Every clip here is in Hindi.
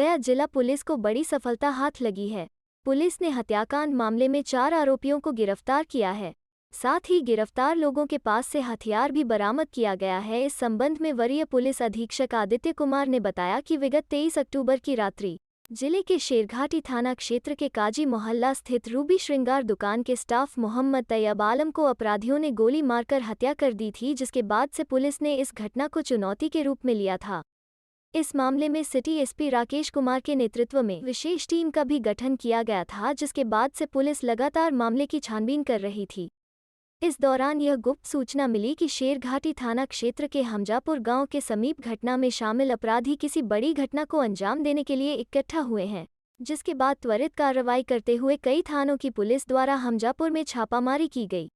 गया जिला पुलिस को बड़ी सफलता हाथ लगी है। पुलिस ने हत्याकांड मामले में 4 आरोपियों को गिरफ्तार किया है। साथ ही गिरफ्तार लोगों के पास से हथियार भी बरामद किया गया है। इस संबंध में वरीय पुलिस अधीक्षक आदित्य कुमार ने बताया कि विगत 23 अक्टूबर की रात्रि जिले के शेरघाटी थाना क्षेत्र के काजी मोहल्ला स्थित रूबी श्रृंगार दुकान के स्टाफ मोहम्मद तैयब आलम को अपराधियों ने गोली मारकर हत्या कर दी थी, जिसके बाद से पुलिस ने इस घटना को चुनौती के रूप में लिया था। इस मामले में सिटी एसपी राकेश कुमार के नेतृत्व में विशेष टीम का भी गठन किया गया था, जिसके बाद से पुलिस लगातार मामले की छानबीन कर रही थी। इस दौरान यह गुप्त सूचना मिली कि शेरघाटी थाना क्षेत्र के हमजापुर गांव के समीप घटना में शामिल अपराधी किसी बड़ी घटना को अंजाम देने के लिए इकट्ठा हुए हैं, जिसके बाद त्वरित कार्रवाई करते हुए कई थानों की पुलिस द्वारा हमजापुर में छापामारी की गई,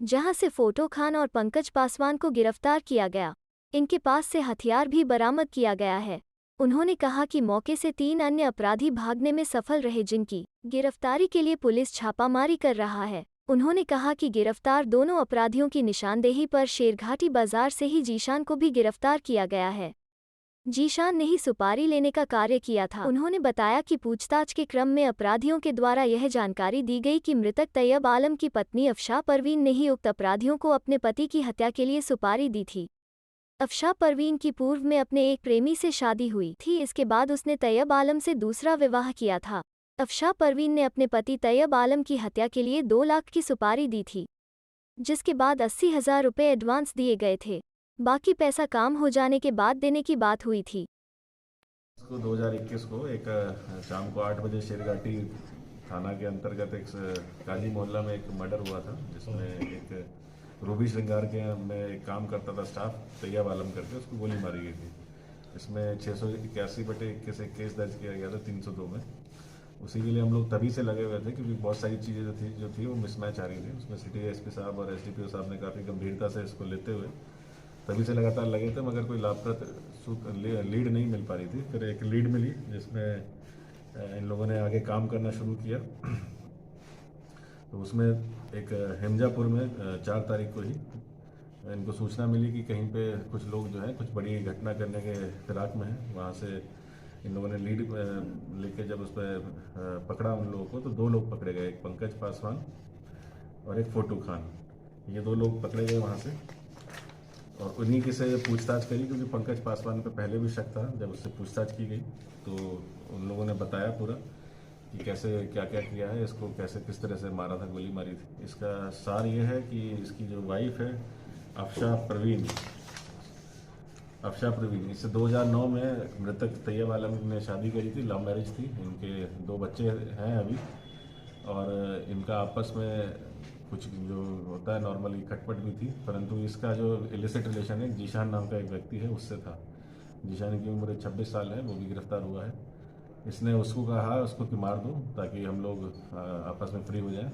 जहां से फोटो खान और पंकज पासवान को गिरफ्तार किया गया। इनके पास से हथियार भी बरामद किया गया है। उन्होंने कहा कि मौके से 3 अन्य अपराधी भागने में सफल रहे, जिनकी गिरफ्तारी के लिए पुलिस छापामारी कर रहा है। उन्होंने कहा कि गिरफ्तार दोनों अपराधियों की निशानदेही पर शेरघाटी बाजार से ही जीशान को भी गिरफ्तार किया गया है। जीशान ने ही सुपारी लेने का कार्य किया था। उन्होंने बताया कि पूछताछ के क्रम में अपराधियों के द्वारा यह जानकारी दी गई कि मृतक तैयब आलम की पत्नी अफशा परवीन ने ही उक्त अपराधियों को अपने पति की हत्या के लिए सुपारी दी थी। अफशा परवीन की पूर्व में अपने एक प्रेमी से शादी हुई थी। इसके बाद उसने तैयब आलम से दूसरा विवाह किया था। अफशा परवीन ने अपने पति तैयब आलम की हत्या के लिए 2 लाख की सुपारी दी थी, जिसके बाद 80,000 रुपये एडवांस दिए गए थे। बाकी पैसा काम हो जाने के बाद देने की बात हुई थी। 2021 को एक शाम को 8 बजे शेरघाटी थाना के अंतर्गत एक काजी मोहल्ला में एक मर्डर हुआ था, जिसमें एक रूबी श्रृंगार के में एक काम करता था स्टाफ तैयब आलम करके, उसको गोली मारी गई थी। इसमें 681/21 एक केस दर्ज किया गया था 302 में। उसी के लिए हम लोग तभी से लगे हुए थे, क्योंकि बहुत सारी चीज़ें जो थी वो मिसमैच आ रही थी। उसमें सिटी एसपी साहब और एसडीपीओ साहब ने काफ़ी गंभीरता से इसको लेते हुए तभी से लगातार लगे थे, मगर कोई लाभप्रद लीड नहीं मिल पा रही थी। फिर एक लीड मिली, जिसमें इन लोगों ने आगे काम करना शुरू किया। तो उसमें एक हमजापुर में 4 तारीख को ही इनको सूचना मिली कि कहीं पे कुछ लोग जो है कुछ बड़ी घटना करने के फिराक में हैं। वहाँ से इन लोगों ने लीड लेके जब उस पर पकड़ा उन लोगों को, तो 2 लोग पकड़े गए, एक पंकज पासवान और एक फोटो खान। ये 2 लोग पकड़े गए वहाँ से, और उन्हीं की से पूछताछ करी, क्योंकि पंकज पासवान पे पहले भी शक था। जब उससे पूछताछ की गई तो उन लोगों ने बताया पूरा कि कैसे क्या क्या किया है, इसको कैसे किस तरह से मारा था, गोली मारी थी। इसका सार ये है कि इसकी जो वाइफ है अफशा परवीन, इससे 2009 में मृतक तैयब आलम ने शादी करी थी, लव मैरिज थी। इनके 2 बच्चे हैं अभी, और इनका आपस में कुछ जो होता है नॉर्मली खटपट भी थी, परंतु इसका जो इलिसिट रिलेशन है जीशान नाम का एक व्यक्ति है उससे था। जीशान की उम्र 26 साल है, वो भी गिरफ्तार हुआ है। इसने उसको कहा उसको कि मार दो ताकि हम लोग आपस में फ्री हो जाएं।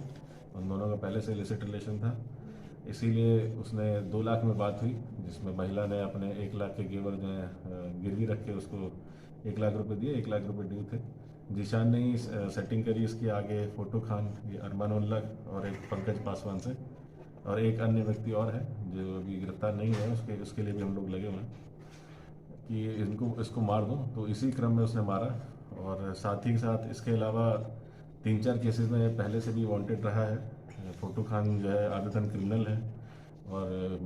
उन दोनों का पहले से इलिसिट रिलेशन था, इसीलिए उसने 2 लाख में बात हुई, जिसमें महिला ने अपने 1 लाख के गेवर जो है गिरवी रख के उसको 1 लाख रुपए दिए। 1 लाख रुपए ड्यू थे। जीशान ने ही सेटिंग करी इसकी आगे फोटो खान, ये अरमान उल्ला और एक पंकज पासवान से, और एक अन्य व्यक्ति और है जो अभी गिरफ्तार नहीं हुआ है, उसके लिए भी हम लोग लगे हुए हैं कि इसको मार दो। तो इसी क्रम में उसने मारा, और साथ ही साथ इसके अलावा 3-4 केसेस में पहले से भी वांटेड रहा है। फोटो खान जो है आदतन क्रिमिनल है, और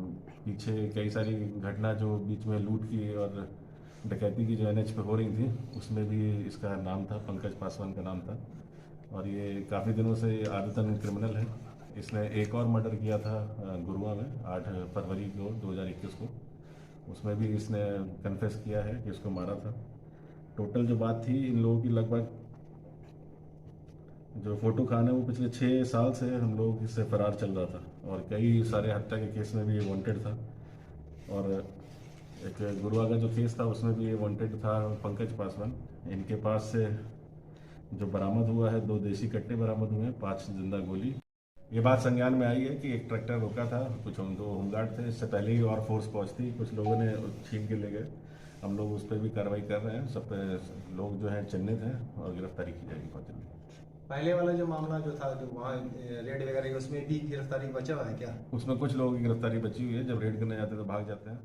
पीछे कई सारी घटना जो बीच में लूट की और डकैती की जो NH पे हो रही थी, उसमें भी इसका नाम था, पंकज पासवान का नाम था, और ये काफ़ी दिनों से आदतन क्रिमिनल है। इसने एक और मर्डर किया था गुरुआ में 8 फरवरी को 2021 को, उसमें भी इसने कन्फेस किया है कि इसको मारा था। टोटल जो बात थी इन लोगों की, लगभग जो फोटो खान है वो पिछले 6 साल से हम लोग इससे फरार चल रहा था, और कई सारे हत्या के केस में भी ये वांटेड था। और एक गुरुआ का जो केस था उसमें भी ये वांटेड था पंकज पासवान। इनके पास से जो बरामद हुआ है 2 देसी कट्टे बरामद हुए हैं, 5 जिंदा गोली। ये बात संज्ञान में आई है कि एक ट्रैक्टर रोका था, कुछ 2 होमगार्ड थे, इससे पहले ही और फोर्स पहुंचती, कुछ लोगों ने छीन के ले गए। हम लोग उस पर भी कार्रवाई कर रहे हैं। सब पे लोग जो हैं चिन्हित हैं और गिरफ्तारी की जाएगी बहुत जल्दी। पहले वाला जो मामला जो था, जो वहाँ रेड वगैरह, उसमें भी गिरफ्तारी बचा हुआ है क्या? उसमें कुछ लोगों की गिरफ्तारी बची हुई है, जब रेड करने जाते हैं तो भाग जाते हैं।